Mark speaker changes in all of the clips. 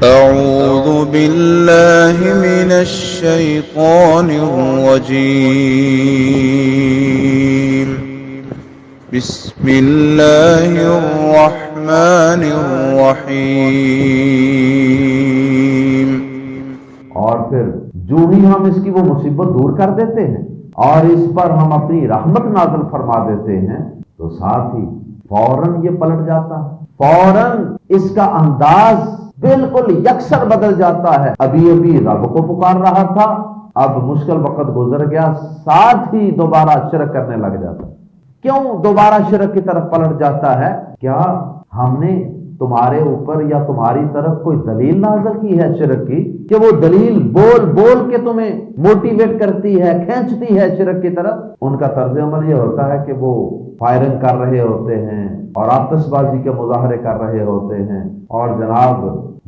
Speaker 1: أعوذ بالله من الشيطان الرجيم. بسم الله الرحمن الرحيم.
Speaker 2: اور پھر جو ہی ہم اس کی وہ مصیبت دور کر دیتے ہیں اور اس پر ہم اپنی رحمت نازل فرما دیتے ہیں تو ساتھ ہی فوراً یہ پلٹ جاتا ہے، فوراً اس کا انداز بالکل یکسر بدل جاتا ہے۔ ابھی رب کو پکار رہا تھا، اب مشکل وقت گزر گیا، ساتھ ہی دوبارہ شرک کرنے لگ جاتا ہے۔ کیوں دوبارہ شرک کی طرف پلٹ جاتا ہے؟ کیا ہم نے تمہارے اوپر یا تمہاری طرف کوئی دلیل نازل کی ہے شرک کی، کہ وہ دلیل بول بول کے تمہیں موٹیویٹ کرتی ہے، کھینچتی ہے شرک کی طرف؟ ان کا طرز عمل یہ ہوتا ہے کہ وہ فائرنگ کر رہے ہوتے ہیں اور آتش بازی کے مظاہرے کر رہے ہوتے ہیں، اور جناب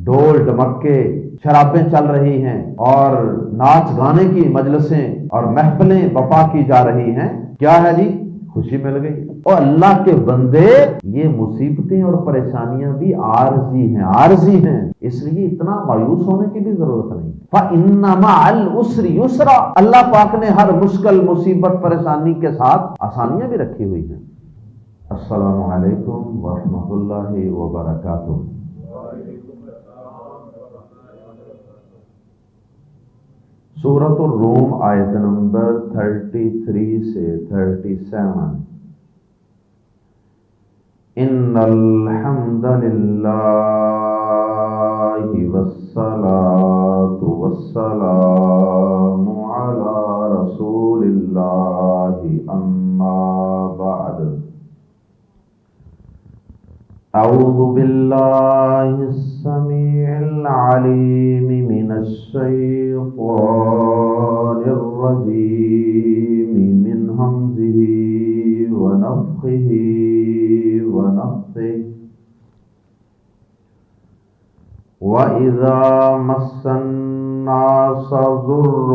Speaker 2: ڈھول ڈمکے شرابیں چل رہی ہیں اور ناچ گانے کی مجلسیں اور محفلیں برپا کی جا رہی ہیں۔ کیا ہے جی؟ خوشی مل گئی۔ اور اللہ کے بندے، یہ مصیبتیں اور پریشانیاں بھی عارضی ہیں، اس لیے اتنا مایوس ہونے کی بھی ضرورت نہیں۔ فَإِنَّ مَعَ الْعُسْرِ يُسْرًا، اللہ پاک نے ہر مشکل مصیبت پریشانی کے ساتھ آسانیاں بھی رکھی ہوئی ہیں۔ السلام علیکم ورحمۃ اللہ وبرکاتہ۔ سورۃ الروم آیت نمبر 33 سے 37۔ ان الحمد للہ والصلاة والسلام علی رسول اللہ، اما بعد۔ اعوذ باللہ السمیع العلیم من الشیطان الرجیم، من ہمزہ ونفخہ ونفثہ۔ وَإِذَا مَسَّ النَّاسَ ضُرٌّ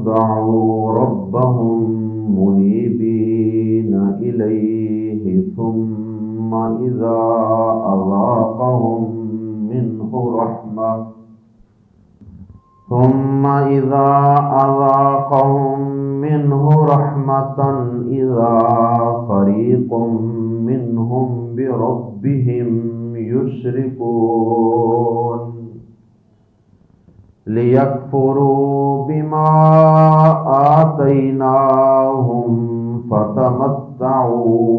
Speaker 2: دَعُوا رَبَّهُم مُنِيبِينَ إِلَيْهِ ثُمَّ إِذَا أَذَاقَهُم مِّنْهُ رَحْمَةً إِذَا فَرِيقٌ مِّنْهُمْ بِرَبِّهِمْ يُشْرِكُونَ لِيَكْفُرُوا بِمَا آتَيْنَاهُمْ فَتَمَتَّعُوا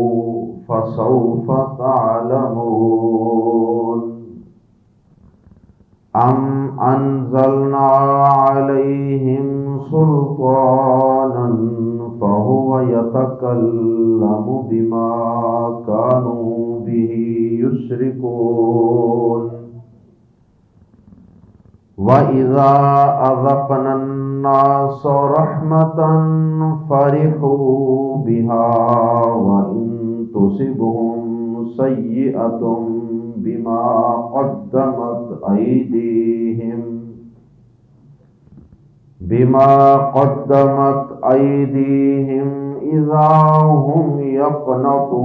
Speaker 2: فَسَوْفَ تَعْلَمُونَ۔ أَمْ أَنزَلْنَا عَلَيْهِمْ سُلْطَانًا فَهُوَ يَتَكَلَّمُ بِمَا كَانُوا بِهِ يُشْرِكُونَ وَإِذَا أَذَقْنَا النَّاسَ رَحْمَةً فَرِحُوا بِهَا وَإِن تُصِبْهُمْ سَيِّئَةٌ بِمَا قَدَّمَتْ أَيْدِيهِمْ إِذَا هُمْ يَقْنَطُونَ۔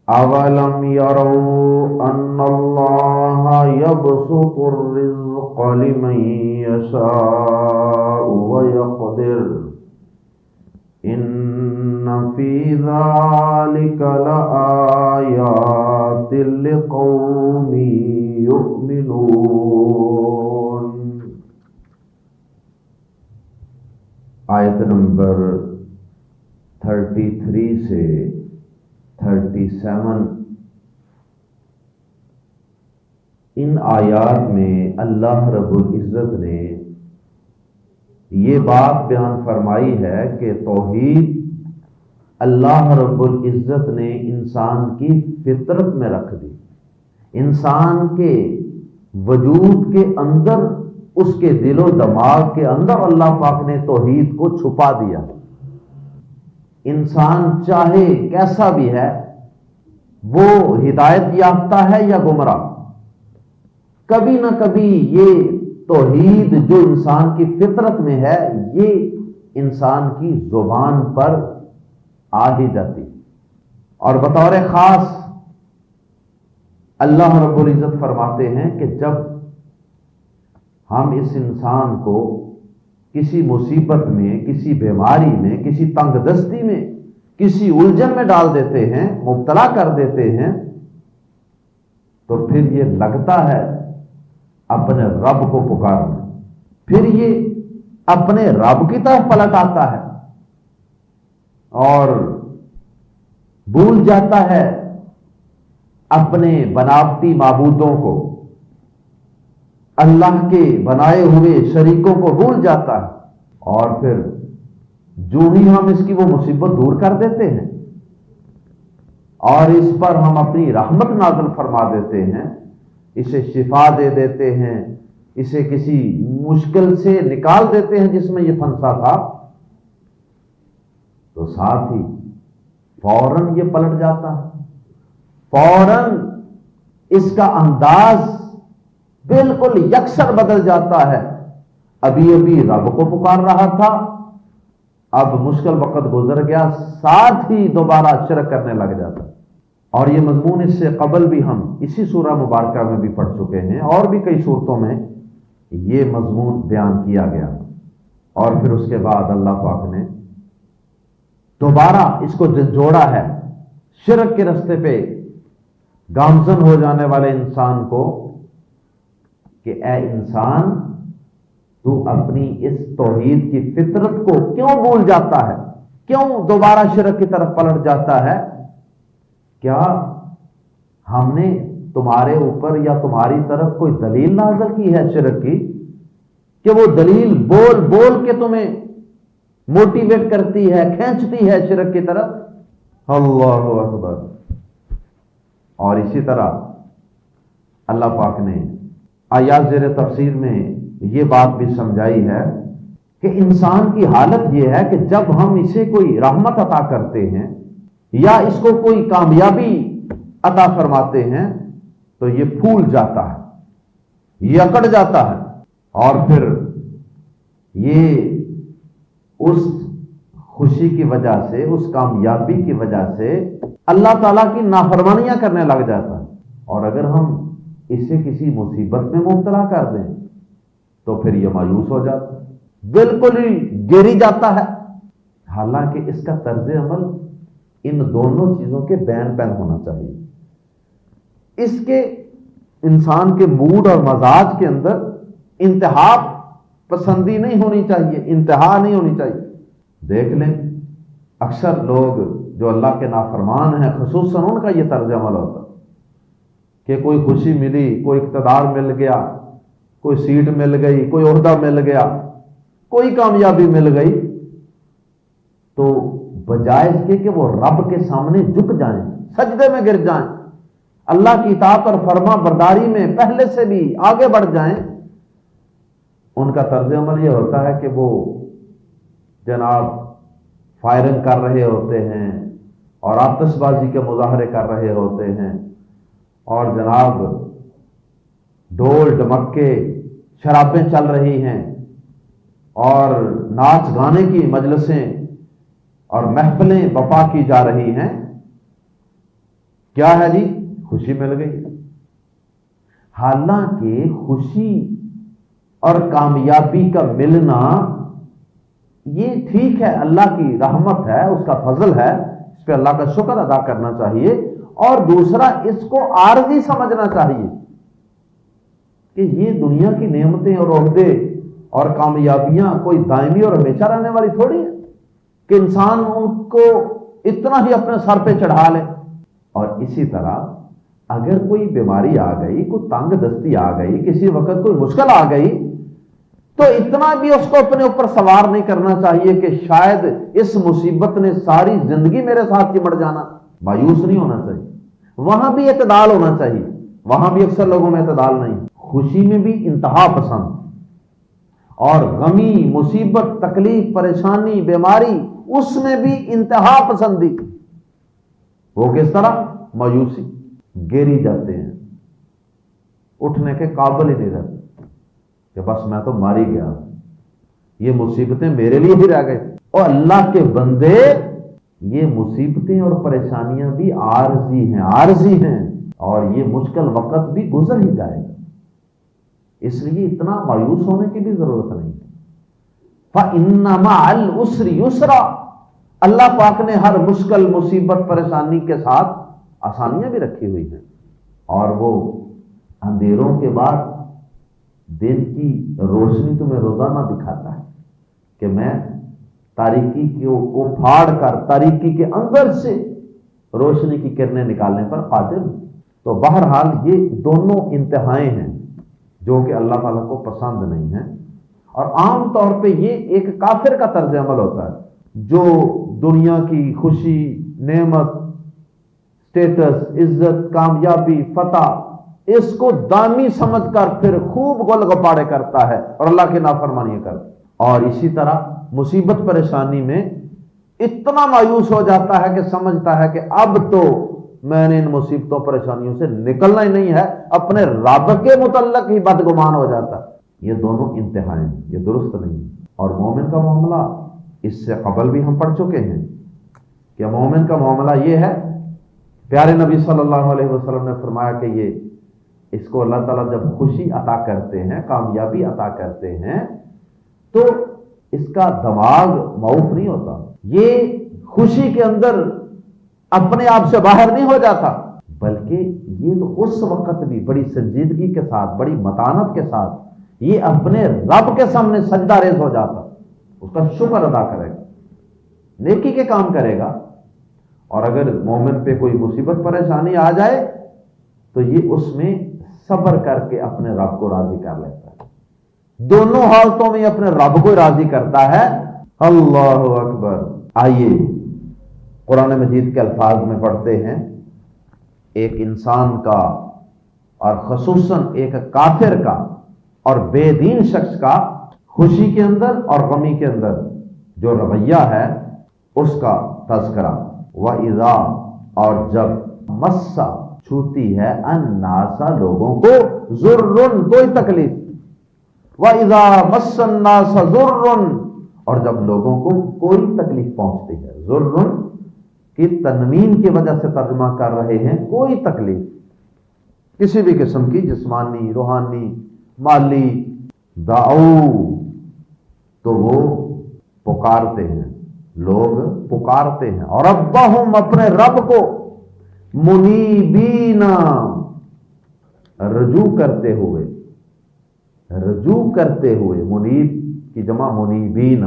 Speaker 2: أَوَلَمْ يَرَوْا أَنَّ اللَّهَ يَبْسُطُ الرِّزْقَ لِمَن يَشَاءُ وَيَقْدِرُ إِنَّ فِي ذَلِكَ لَآيَاتٍ لِقَوْمٍ يُؤْمِنُونَ۔ آیت نمبر 33 سے 37۔ ان آیات میں اللہ رب العزت نے یہ بات بیان فرمائی ہے کہ توحید اللہ رب العزت نے انسان کی فطرت میں رکھ دی، انسان کے وجود کے اندر، اس کے دل و دماغ کے اندر اللہ پاک نے توحید کو چھپا دیا۔ انسان چاہے کیسا بھی ہے، وہ ہدایت یافتہ ہے یا گمراہ، کبھی نہ کبھی یہ توحید جو انسان کی فطرت میں ہے، یہ انسان کی زبان پر آ ہی جاتی۔ اور بطور خاص اللہ رب العزت فرماتے ہیں کہ جب ہم اس انسان کو کسی مصیبت میں، کسی بیماری میں، کسی تنگ دستی میں، کسی الجھن میں ڈال دیتے ہیں، مبتلا کر دیتے ہیں، تو پھر یہ لگتا ہے اپنے رب کو پکارنا، پھر یہ اپنے رب کی طرف پلٹ آتا ہے اور بھول جاتا ہے اپنے بناوٹی معبودوں کو، اللہ کے بنائے ہوئے شریکوں کو بھول جاتا ہے، اور پھر جو ہی ہم اس کی وہ مصیبت دور کر دیتے ہیں اور اس پر ہم اپنی رحمت نازل فرما دیتے ہیں، اسے شفا دے دیتے ہیں، اسے کسی مشکل سے نکال دیتے ہیں جس میں یہ پھنسا تھا، تو ساتھ ہی فوراً یہ پلٹ جاتا ہے، فوراً اس کا انداز بالکل یکسر بدل جاتا ہے۔ ابھی ابھی رب کو پکار رہا تھا، اب مشکل وقت گزر گیا، ساتھ ہی دوبارہ شرک کرنے لگ جاتا ہے۔ اور یہ مضمون اس سے قبل بھی ہم اسی سورہ مبارکہ میں بھی پڑھ چکے ہیں، اور بھی کئی صورتوں میں یہ مضمون بیان کیا گیا، اور پھر اس کے بعد اللہ پاک نے دوبارہ اس کو جوڑا ہے شرک کے راستے پہ گامزن ہو جانے والے انسان کو کہ اے انسان، تو اپنی اس توحید کی فطرت کو کیوں بھول جاتا ہے، کیوں دوبارہ شرک کی طرف پلٹ جاتا ہے؟ کیا ہم نے تمہارے اوپر یا تمہاری طرف کوئی دلیل نازل کی ہے شرک کی کہ وہ دلیل بول بول کے تمہیں موٹیویٹ کرتی ہے، کھینچتی ہے شرک کی طرف؟ اللہ اکبر۔ اور اسی طرح اللہ پاک نے آیات زیر تفسیر میں یہ بات بھی سمجھائی ہے کہ انسان کی حالت یہ ہے کہ جب ہم اسے کوئی رحمت عطا کرتے ہیں یا اس کو کوئی کامیابی عطا فرماتے ہیں تو یہ پھول جاتا ہے، یہ اکڑ جاتا ہے، اور پھر یہ اس خوشی کی وجہ سے، اس کامیابی کی وجہ سے اللہ تعالیٰ کی نافرمانیاں کرنے لگ جاتا ہے۔ اور اگر ہم اسے کسی مصیبت میں مبتلا کر دیں تو پھر یہ مایوس ہو جاتا ہے، بالکل ہی گری جاتا ہے، حالانکہ اس کا طرز عمل ان دونوں چیزوں کے بین بین ہونا چاہیے۔ اس کے انسان کے موڈ اور مزاج کے اندر انتہا پسندی نہیں ہونی چاہیے، انتہا نہیں ہونی چاہیے۔ دیکھ لیں اکثر لوگ جو اللہ کے نافرمان ہیں، خصوصاً ان کا یہ طرز عمل ہوتا کہ کوئی خوشی ملی، کوئی اقتدار مل گیا، کوئی سیٹ مل گئی، کوئی عہدہ مل گیا، کوئی کامیابی مل گئی، تو بجائے اس کے کہ وہ رب کے سامنے جھک جائیں، سجدے میں گر جائیں، اللہ کی اطاعت اور فرما برداری میں پہلے سے بھی آگے بڑھ جائیں، ان کا طرز عمل یہ ہوتا ہے کہ وہ جناب فائرنگ کر رہے ہوتے ہیں اور آتش بازی کے مظاہرے کر رہے ہوتے ہیں، اور جناب ڈھول ڈمکے شرابیں چل رہی ہیں اور ناچ گانے کی مجلسیں اور محفلیں برپا کی جا رہی ہیں۔ کیا ہے جی؟ خوشی مل گئی۔ حالانکہ خوشی اور کامیابی کا ملنا یہ ٹھیک ہے، اللہ کی رحمت ہے، اس کا فضل ہے، اس پہ اللہ کا شکر ادا کرنا چاہیے، اور دوسرا اس کو عارضی سمجھنا چاہیے کہ یہ دنیا کی نعمتیں اور عہدے اور کامیابیاں کوئی دائمی اور ہمیشہ رہنے والی تھوڑی ہیں کہ انسان ان کو اتنا ہی اپنے سر پہ چڑھا لے۔ اور اسی طرح اگر کوئی بیماری آ گئی، کوئی تنگ دستی آ گئی، کسی وقت کوئی مشکل آ گئی، تو اتنا بھی اس کو اپنے اوپر سوار نہیں کرنا چاہیے کہ شاید اس مصیبت نے ساری زندگی میرے ساتھ چمٹ جانا۔ مایوس نہیں ہونا چاہیے، وہاں بھی اعتدال ہونا چاہیے، وہاں بھی اکثر لوگوں میں اعتدال نہیں۔ خوشی میں بھی انتہا پسند، اور غمی، مصیبت، تکلیف، پریشانی، بیماری، اس میں بھی انتہا پسندی۔ وہ کس طرح؟ مایوسی، گری جاتے ہیں، اٹھنے کے قابل ہی نہیں رہتے کہ بس میں تو ماری گیا، یہ مصیبتیں میرے لیے ہی رہ گئی۔ اور اللہ کے بندے یہ مصیبتیں اور پریشانیاں بھی عارضی ہیں اور یہ مشکل وقت بھی گزر ہی جائے گا، اس لیے اتنا مایوس ہونے کی بھی ضرورت نہیں ہے۔ فَإِنَّ مَعَ الْعُسْرِ يُسْرًا، اللہ پاک نے ہر مشکل، مصیبت، پریشانی کے ساتھ آسانیاں بھی رکھی ہوئی ہیں، اور وہ اندھیروں کے بعد دن کی روشنی تمہیں روزانہ دکھاتا ہے کہ میں تاریکی کو پھاڑ کر تاریکی کے اندر سے روشنی کی کرنیں نکالنے پر قادر ہوں۔ تو بہرحال یہ دونوں انتہائیں ہیں جو کہ اللہ تعالیٰ کو پسند نہیں ہیں، اور عام طور پہ یہ ایک کافر کا طرز عمل ہوتا ہے جو دنیا کی خوشی، نعمت، سٹیٹس، عزت، کامیابی، فتح، اس کو دامی سمجھ کر پھر خوب گل گپاڑے کرتا ہے اور اللہ کی نافرمانی کرتا ہے، اور اسی طرح مصیبت پریشانی میں اتنا مایوس ہو جاتا ہے کہ سمجھتا ہے کہ اب تو میں نے ان مصیبتوں پریشانیوں سے نکلنا ہی نہیں ہے، اپنے رب کے متعلق ہی بدگمان ہو جاتا ہے۔ یہ دونوں انتہائیں، یہ درست نہیں۔ اور مومن کا معاملہ اس سے قبل بھی ہم پڑھ چکے ہیں کہ مومن کا معاملہ یہ ہے، پیارے نبی صلی اللہ علیہ وسلم نے فرمایا کہ یہ اس کو اللہ تعالیٰ جب خوشی عطا کرتے ہیں، کامیابی عطا کرتے ہیں، تو اس کا دماغ معاف نہیں ہوتا، یہ خوشی کے اندر اپنے آپ سے باہر نہیں ہو جاتا، بلکہ یہ تو اس وقت بھی بڑی سنجیدگی کے ساتھ، بڑی متانت کے ساتھ یہ اپنے رب کے سامنے سجدہ ریز ہو جاتا، اس کا شکر ادا کرے گا، نیکی کے کام کرے گا۔ اور اگر مومن پہ کوئی مصیبت پریشانی آ جائے تو یہ اس میں صبر کر کے اپنے رب کو راضی کر لیتا ہے، دونوں حالتوں میں اپنے رب کو راضی کرتا ہے۔ اللہ اکبر۔ آئیے قرآن مجید کے الفاظ میں پڑھتے ہیں، ایک انسان کا اور خصوصاً ایک کافر کا اور بے دین شخص کا خوشی کے اندر اور غمی کے اندر جو رویہ ہے اس کا تذکرہ۔ وَإِذَا، اور جب، مَسَّ، چھوتی ہے، النَّاسَ، لوگوں کو، ضُرٌ، کوئی تکلیف، وَإِذَا مَسَّ النَّاسَ ضُرٌ، اور جب لوگوں کو کوئی تکلیف پہنچتی ہے، ضُرٌ کی تنوین کی وجہ سے ترجمہ کر رہے ہیں، کوئی تکلیف کسی بھی قسم کی، جسمانی، روحانی، مالی، دعو، تو وہ پکارتے ہیں، لوگ پکارتے ہیں، اور ربہم، اپنے رب کو، منیبین، رجوع کرتے ہوئے، منیب کی جمع منیبین،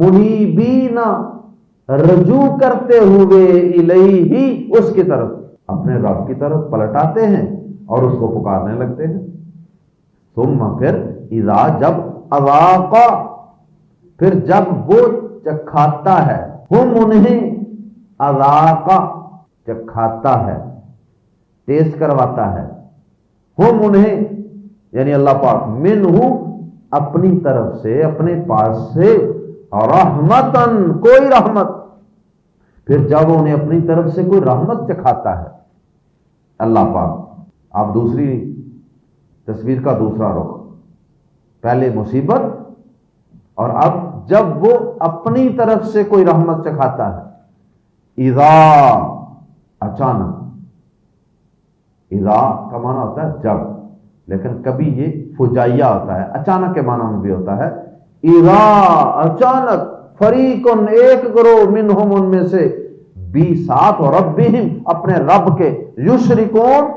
Speaker 2: منیبین، رجوع کرتے ہوئے، الیہ، اس کی طرف، اپنے رب کی طرف پلٹ آتے ہیں اور اس کو پکارنے لگتے ہیں۔ ثم، پھر، اذا، جب، اذاق، پھر جب وہ چکھاتا ہے، ہم انہیں، اذاق، چکھاتا ہے، ٹیسٹ کرواتا ہے، ہم انہیں یعنی اللہ پاک، منہ، اپنی طرف سے، اپنے پاس سے، رحمتن، کوئی رحمت، پھر جب انہیں اپنی طرف سے کوئی رحمت چکھاتا ہے اللہ پاک۔ اب دوسری تصویر کا دوسرا رخ، پہلے مصیبت، اور اب جب وہ اپنی طرف سے کوئی رحمت چکھاتا ہے، اذا، اچانک، اذا کا معنی ہوتا ہے جب، لیکن کبھی یہ فجائیہ ہوتا ہے، اچانک کے معنی میں بھی ہوتا ہے، اذا، اچانک، فریقن، ایک گروہ، منہم، ان میں سے، بھی، ساتھ، ربہم، اپنے رب کے، یشرکون،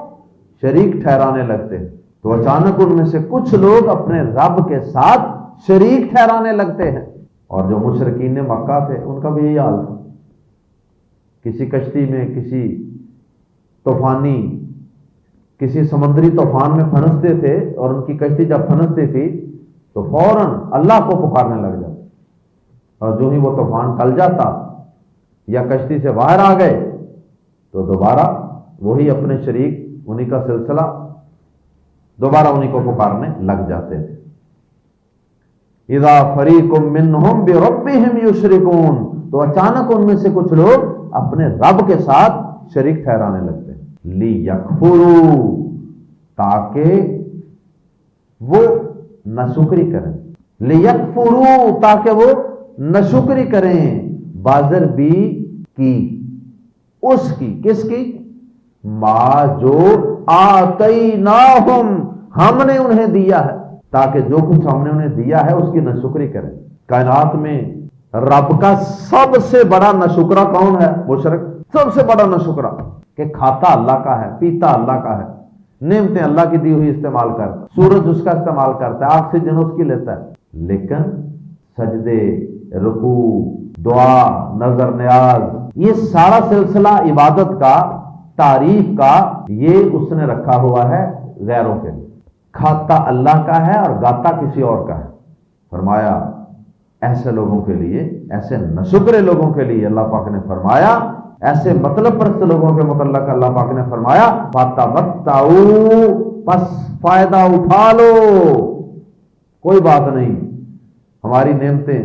Speaker 2: شریک ٹھہرانے لگتے ہیں، تو اچانک ان میں سے کچھ لوگ اپنے رب کے ساتھ شریک ٹھہرانے لگتے ہیں۔ اور جو مشرکین مکہ تھے ان کا بھی یہی حال تھا، کسی کشتی میں، کسی طوفانی، کسی سمندری طوفان میں پھنستے تھے، اور ان کی کشتی جب پھنستی تھی تو فوراً اللہ کو پکارنے لگ جاتے، اور جو ہی وہ طوفان ٹل جاتا یا کشتی سے باہر آ گئے تو دوبارہ وہی اپنے شریک، انہی کا سلسلہ، دوبارہ انہی کو پکارنے لگ جاتے تھے۔ اذا فریق منہم بربہم یشرکون، تو اچانک ان میں سے کچھ لوگ اپنے رب کے ساتھ شریک ٹھہرانے لگتے ہیں، لیکفروا، تاکہ وہ ناشکری کریں، لیکفروا، تاکہ وہ ناشکری کریں، بازر بھی کی، اس کی، کس کی؟ ما جو آتیناہم، ہم نے انہیں دیا ہے، تاکہ جو کچھ ہم نے انہیں دیا ہے اس کی ناشکری کریں۔ کائنات میں رب کا سب سے بڑا ناشکرا کون ہے؟ مشرک۔ سب سے بڑا ناشکرا کہ کھاتا اللہ کا ہے، پیتا اللہ کا ہے، نعمتیں اللہ کی دی ہوئی استعمال کرتا ہے، سورج اس کا استعمال کرتا ہے، آکسیجن اس کی لیتا ہے، لیکن سجدے، رکوع، دعا، نظر نیاز، یہ سارا سلسلہ عبادت کا، تعریف کا، یہ اس نے رکھا ہوا ہے غیروں کے لیے۔ کھاتا اللہ کا ہے اور گاتا کسی اور کا ہے۔ فرمایا ایسے لوگوں کے لیے، ایسے ناشکرے لوگوں کے لیے اللہ پاک نے فرمایا، ایسے مطلب پرست لوگوں کے متعلق اللہ پاک نے فرمایا فَتَمَتَّعُوا، پس فائدہ اٹھا لو، کوئی بات نہیں، ہماری نعمتیں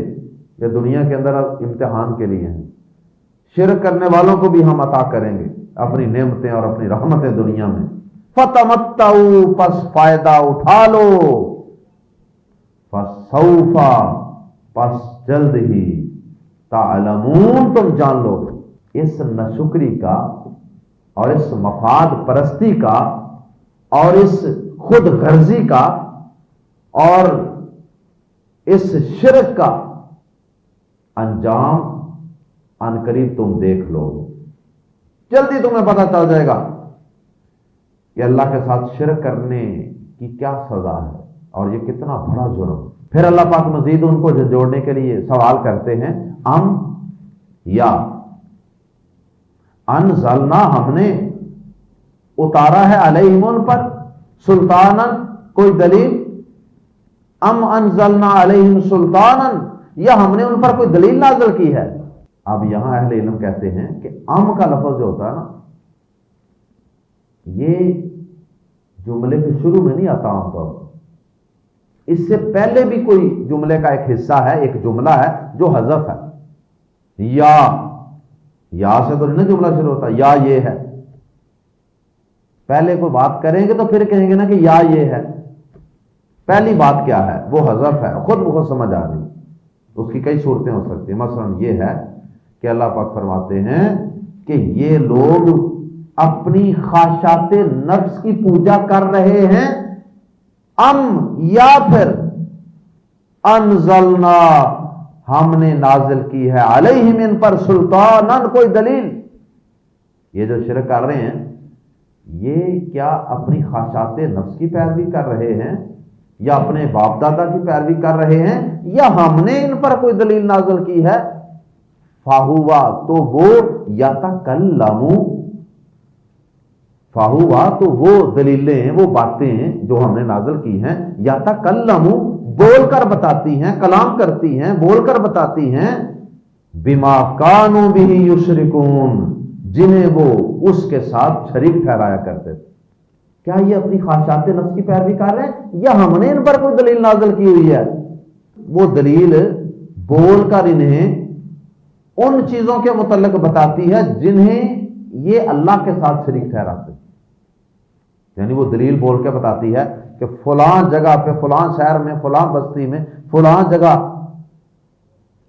Speaker 2: یہ دنیا کے اندر امتحان کے لیے ہیں، شرک کرنے والوں کو بھی ہم عطا کریں گے اپنی نعمتیں اور اپنی رحمتیں دنیا میں۔ فَتَمَتَّعُوا، پس فائدہ اٹھا لو، فَسَوْفَ، پس جلد ہی، تعلمون، تم جان لو گے۔ اس ناشکری کا اور اس مفاد پرستی کا اور اس خود غرضی کا اور اس شرک کا انجام ان قریب تم دیکھ لو گے، جلدی تمہیں پتہ چل جائے گا کہ اللہ کے ساتھ شرک کرنے کی کیا سزا ہے اور یہ کتنا بڑا جرم۔ پھر اللہ پاک مزید ان کو جوڑنے کے لیے سوال کرتے ہیں، ام یا انزلنا، ہم نے اتارا ہے علیہم، ان پر، سلطانا، کوئی دلیل، ام انزلنا علیہم سلطانا، یا ہم نے ان پر کوئی دلیل نازل کی ہے۔ اب یہاں اہل علم کہتے ہیں کہ ام کا لفظ جو ہوتا ہے نا، یہ جملے کے شروع میں نہیں آتا عام طور پر، اس سے پہلے بھی کوئی جملے کا ایک حصہ ہے، ایک جملہ ہے جو حذف ہے۔ یا سے تو نہیں جملہ شروع ہوتا، یا یہ ہے، پہلے کوئی بات کریں گے تو پھر کہیں گے نا کہ یا یہ ہے، پہلی بات کیا ہے؟ وہ حذف ہے، خود بخود سمجھ آ رہی۔ اس کی کئی صورتیں ہو سکتی ہیں، مثلا یہ ہے کہ اللہ پاک فرماتے ہیں کہ یہ لوگ اپنی خواہشات نفس کی پوجا کر رہے ہیں، ام یا پھر انزلنا، ہم نے نازل کی ہے علیہم، ان پر، سلطانن، کوئی دلیل۔ یہ جو شرک کر رہے ہیں یہ کیا اپنی خواہشات نفس کی پیروی کر رہے ہیں یا اپنے باپ دادا کی پیروی کر رہے ہیں یا ہم نے ان پر کوئی دلیل نازل کی ہے؟ فاہوا، تو وہ یتکلموا، فاہوا تو وہ دلیلیں ہیں، وہ باتیں ہیں جو ہم نے نازل کی ہیں، یتکلموا، بول کر بتاتی ہیں، کلام کرتی ہیں، بول کر بتاتی ہیں، بما کانوا بہ یشرکون، جنہیں وہ اس کے ساتھ شریک ٹھہرایا کرتے تھے۔ کیا یہ اپنی خواہشات نفس کی پیروی کر رہے ہیں یا ہم نے ان پر کوئی دلیل نازل کی ہوئی ہے؟ وہ دلیل بول کر انہیں ان چیزوں کے متعلق بتاتی ہے جنہیں یہ اللہ کے ساتھ شریک ٹھہراتے ہیں، یعنی وہ دلیل بول کے بتاتی ہے کہ فلاں جگہ پہ، فلاں شہر میں، فلاں بستی میں، فلاں جگہ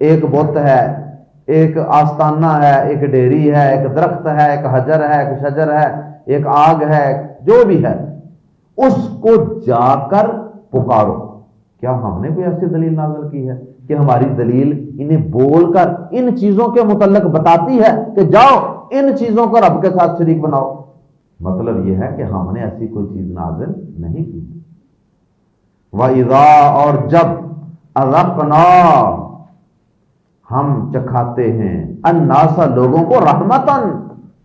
Speaker 2: ایک بت ہے، ایک آستانہ ہے، ایک ڈیری ہے، ایک درخت ہے، ایک حجر ہے، ایک شجر ہے، ایک آگ ہے، جو بھی ہے، اس کو جا کر پکارو۔ کیا ہم نے کوئی ایسی دلیل نازل کی ہے کہ ہماری دلیل انہیں بول کر ان چیزوں کے متعلق بتاتی ہے کہ جاؤ ان چیزوں کو رب کے ساتھ شریک بناؤ؟ مطلب یہ ہے کہ ہم نے ایسی کوئی چیز نازل نہیں کی۔ وَإِذَا، اور جب، أَذَقْنَا، ہم چکھاتے ہیں، الناس، لوگوں کو، رحمتاً،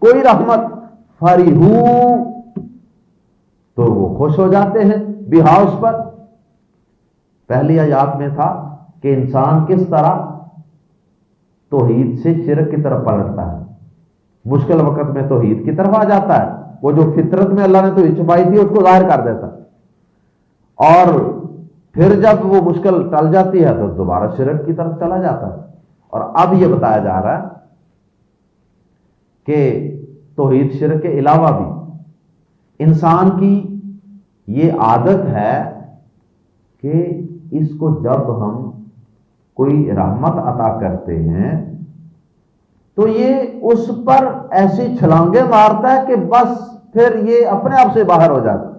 Speaker 2: کوئی رحمت، فَرِحُوا، تو وہ خوش ہو جاتے ہیں، بہا، اس پر۔ پہلی آیات میں تھا کہ انسان کس طرح توحید سے شرک کی طرف پلٹتا ہے، مشکل وقت میں توحید کی طرف آ جاتا ہے، وہ جو فطرت میں اللہ نے توحید چھپائی تھی اس کو ظاہر کر دیتا، اور پھر جب وہ مشکل ٹل جاتی ہے تو دوبارہ شرک کی طرف چلا جاتا ہے۔ اور اب یہ بتایا جا رہا ہے کہ توحید شرک کے علاوہ بھی انسان کی یہ عادت ہے کہ اس کو جب ہم کوئی رحمت عطا کرتے ہیں تو یہ اس پر ایسی چھلانگیں مارتا ہے کہ بس پھر یہ اپنے آپ سے باہر ہو جاتا ہے۔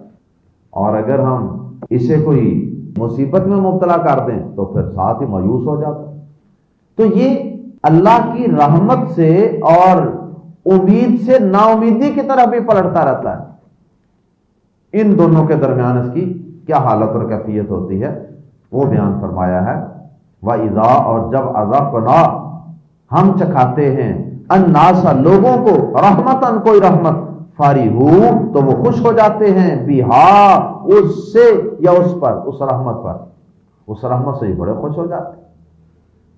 Speaker 2: اور اگر ہم اسے کوئی مصیبت میں مبتلا کر دیں تو پھر ساتھ ہی مایوس ہو جاتا ہے۔ تو یہ اللہ کی رحمت سے اور امید سے نا امیدی کی طرف بھی پلٹتا رہتا ہے۔ ان دونوں کے درمیان اس کی کیا حالت اور کیفیت ہوتی ہے وہ بیان فرمایا ہے۔ وَإِذَا، اور جب عذابنا، ہم چکھاتے ہیں، الناس، لوگوں کو، رحمتاً، کوئی رحمت، فارحو، تو وہ خوش ہو جاتے ہیں، بہا، اس سے، یا اس پر، اس رحمت پر، اس رحمت سے ہی بڑے خوش ہو جاتے ہیں۔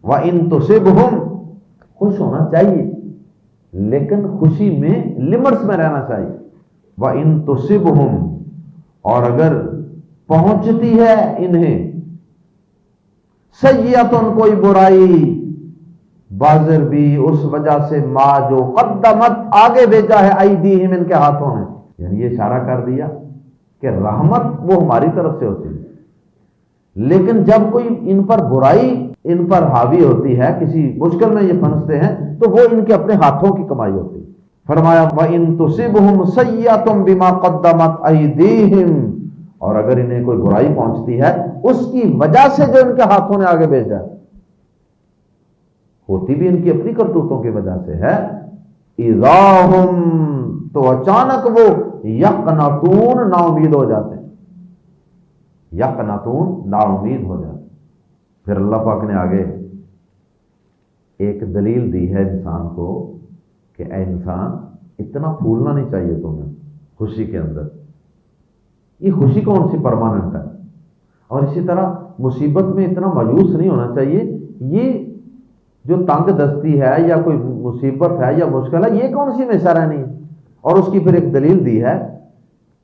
Speaker 2: وَإِن تُصِبْهُمْ، خوش ہونا چاہیے لیکن خوشی میں لمٹس میں رہنا چاہیے۔ وَإِن تُصِبْهُمْ، اور اگر پہنچتی ہے انہیں، سیئۃ، کوئی برائی، بازر بھی اس وجہ سے، ما، جو، قدمت، آگے بھیجا ہے، ایدیہم، ان کے ہاتھوں نے، یعنی یہ اشارہ کر دیا کہ رحمت وہ ہماری طرف سے ہوتی ہے، لیکن جب کوئی ان پر برائی ان پر حاوی ہوتی ہے، کسی مشکل میں یہ پھنستے ہیں، تو وہ ان کے اپنے ہاتھوں کی کمائی ہوتی ہے۔ فرمایا وَإِن تُصِبْهُمْ سَيِّئَةٌ بِمَا قَدَّمَتْ أَيْدِيهِمْ، اور اگر انہیں کوئی برائی پہنچتی ہے اس کی وجہ سے جو ان کے ہاتھوں نے آگے بھیجا ہے، ہوتی بھی ان کی اپنی کرتوتوں کی وجہ سے ہے، اِذَا هُمْ، تو اچانک وہ، یقنطون، نا امید ہو جاتے ہیں، یقنطون، نا امید ہو جاتے ہیں۔ پھر اللہ پاک نے آگے ایک دلیل دی ہے انسان کو کہ اے انسان، اتنا پھولنا نہیں چاہیے تمہیں خوشی کے اندر، یہ خوشی کون سی پرماننٹ ہے، اور اسی طرح مصیبت میں اتنا مایوس نہیں ہونا چاہیے، یہ جو تنگ دستی ہے یا کوئی مصیبت ہے یا مشکل ہے، یہ کون سی ہمیشہ رہنی ہے۔ اور اس کی پھر ایک دلیل دی ہے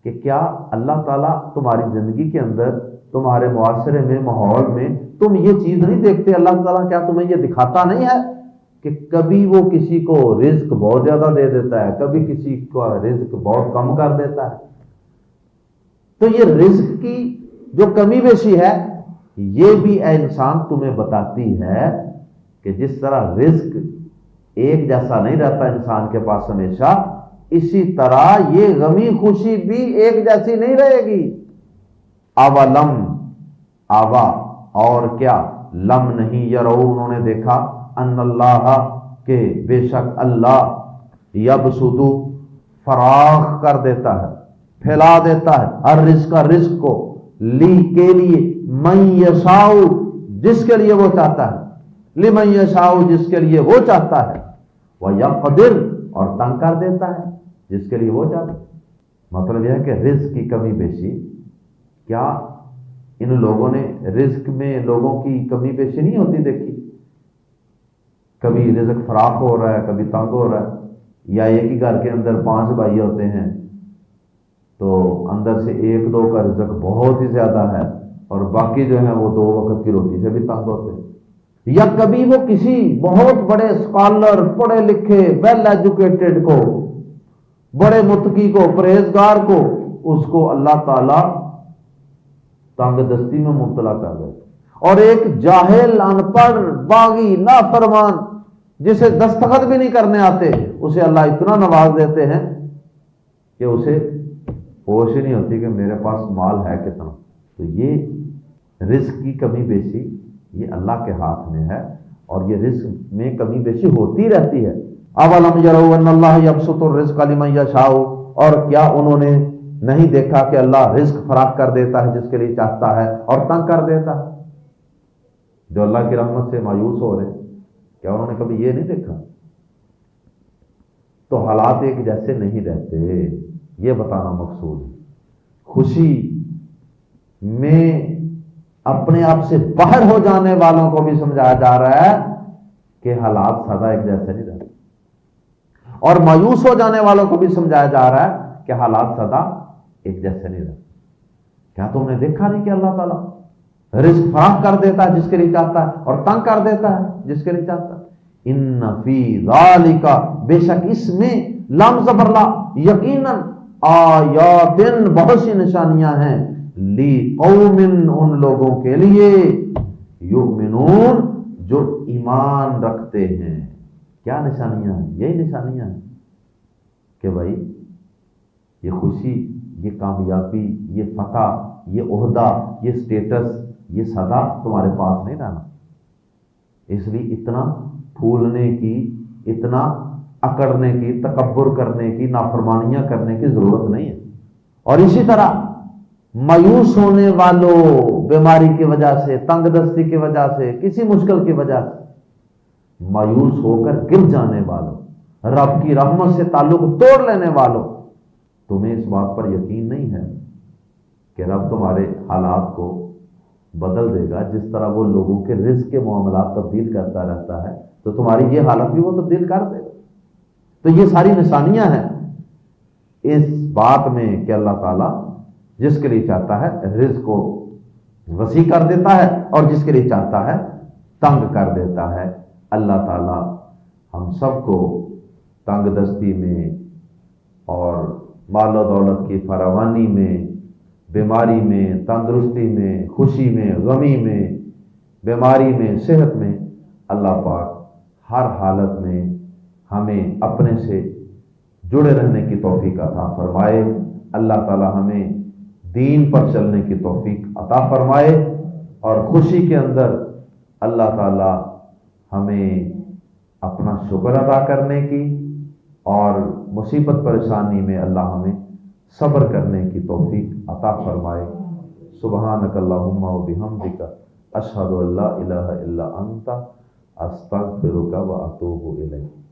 Speaker 2: کہ کیا اللہ تعالیٰ تمہاری زندگی کے اندر، تمہارے معاشرے میں، ماحول میں، تم یہ چیز نہیں دیکھتے، اللہ تعالیٰ کیا تمہیں یہ دکھاتا نہیں ہے کہ کبھی وہ کسی کو رزق بہت زیادہ دے دیتا ہے، کبھی کسی کو رزق بہت کم کر دیتا ہے۔ تو یہ رزق کی جو کمی بیشی ہے، یہ بھی اے انسان تمہیں بتاتی ہے کہ جس طرح رزق ایک جیسا نہیں رہتا انسان کے پاس ہمیشہ، اسی طرح یہ غمی خوشی بھی ایک جیسی نہیں رہے گی۔ اولم، آوا، اور کیا، لم، نہیں، یرو، انہوں نے دیکھا، ان اللہ، کہ بے شک اللہ، یبسط، فراخ کر دیتا ہے، پھیلا دیتا ہے، ہر رزق کا رزق کو، لی، کے لیے، من یشاء، جس کے لیے وہ چاہتا ہے، لمن یشاء، جس کے لیے وہ چاہتا ہے، ویقدر، اور تنگ کر دیتا ہے جس کے لیے وہ چاہتا ہے۔ مطلب یہ ہے کہ رزق کی کمی بیشی، کیا ان لوگوں نے رزق میں لوگوں کی کمی بیشی نہیں ہوتی دیکھی؟ کبھی رزق فراخ ہو رہا ہے، کبھی تنگ ہو رہا ہے، یا ایک ہی گھر کے اندر 5 بھائی ہوتے ہیں تو اندر سے 1-2 کا رزق بہت ہی زیادہ ہے، اور باقی جو ہیں وہ 2 وقت کی روٹی سے بھی تنگ ہوتے ہیں۔ یا کبھی وہ کسی بہت بڑے اسکالر، پڑھے لکھے، ویل ایجوکیٹڈ کو، بڑے متقی کو، پرہیزگار کو، اس کو اللہ تعالی تنگ دستی میں مبتلا کر دیتا، اور ایک جاہل، ان پڑھ، باغی، نافرمان، جسے دستخط بھی نہیں کرنے آتے، اسے اللہ اتنا نواز دیتے ہیں کہ اسے ہوش ہی نہیں ہوتی کہ میرے پاس مال ہے کتنا۔ تو یہ رزق کی کمی بیشی یہ اللہ کے ہاتھ میں ہے، اور یہ رزق میں کمی بیشی ہوتی رہتی ہے۔ اولم یروا ان اللہ یبسط الرزق لمن یشاء، اور کیا انہوں نے نہیں دیکھا کہ اللہ رزق فراخ کر دیتا ہے جس کے لیے چاہتا ہے، اور تنگ کر دیتا ہے جو اللہ کی رحمت سے مایوس ہو رہے، کیا انہوں نے کبھی یہ نہیں دیکھا؟ تو حالات ایک جیسے نہیں رہتے، یہ بتانا مقصود ہے۔ خوشی میں اپنے آپ سے باہر ہو جانے والوں کو بھی سمجھایا جا رہا ہے کہ حالات سدا ایک جیسے نہیں رہتے، اور مایوس ہو جانے والوں کو بھی سمجھایا جا رہا ہے کہ حالات سدا ایک جیسے نہیں رہتے۔ کیا تم نے دیکھا نہیں کہ اللہ تعالیٰ رزق فراخ کر دیتا ہے جس کے لیے چاہتا ہے، اور تنگ کر دیتا ہے جس کے لیے چاہتا ہے۔ ان فی ذالک، بے شک اس میں، لام زبر لا، یقیناً، آیات، بہت سی نشانیاں ہیں، لی قوم، ان لوگوں کے لیے، یؤمنون، جو ایمان رکھتے ہیں۔ کیا نشانیاں ہیں؟ یہی نشانیاں ہیں کہ بھائی یہ خوشی، یہ کامیابی، یہ فتح، یہ عہدہ، یہ سٹیٹس، یہ صدا تمہارے پاس نہیں رہنا. اس لیے اتنا پھولنے کی، اتنا اکڑنے کی، تکبر کرنے کی، نافرمانیاں کرنے کی ضرورت نہیں ہے. اور اسی طرح مایوس ہونے والوں، بیماری کی وجہ سے، تنگ دستی کی وجہ سے، کسی مشکل کی وجہ سے مایوس ہو کر گر جانے والوں، رب کی رحمت سے تعلق توڑ لینے والوں، تمہیں اس بات پر یقین نہیں ہے کہ رب تمہارے حالات کو بدل دے گا؟ جس طرح وہ لوگوں کے رزق کے معاملات تبدیل کرتا رہتا ہے تو تمہاری یہ حالت بھی وہ تبدیل کر دے گا. تو یہ ساری نشانیاں ہیں اس بات میں کہ اللہ تعالیٰ جس کے لیے چاہتا ہے رزق کو وسیع کر دیتا ہے اور جس کے لیے چاہتا ہے تنگ کر دیتا ہے. اللہ تعالیٰ ہم سب کو تنگ دستی میں اور مال و دولت کی فراوانی میں، بیماری میں، تندرستی میں، خوشی میں، غمی میں، بیماری میں، صحت میں، اللہ پاک ہر حالت میں ہمیں اپنے سے جڑے رہنے کی توفیق عطا فرمائے. اللہ تعالی ہمیں دین پر چلنے کی توفیق عطا فرمائے اور خوشی کے اندر اللہ تعالی ہمیں اپنا شکر ادا کرنے کی اور مصیبت پریشانی میں اللہ ہمیں صبر کرنے کی توفیق عطا فرمائے. سبحانک اللہم و بحمدک اشہد ان لا الہ الا انت استغفرک و اتوب الیک.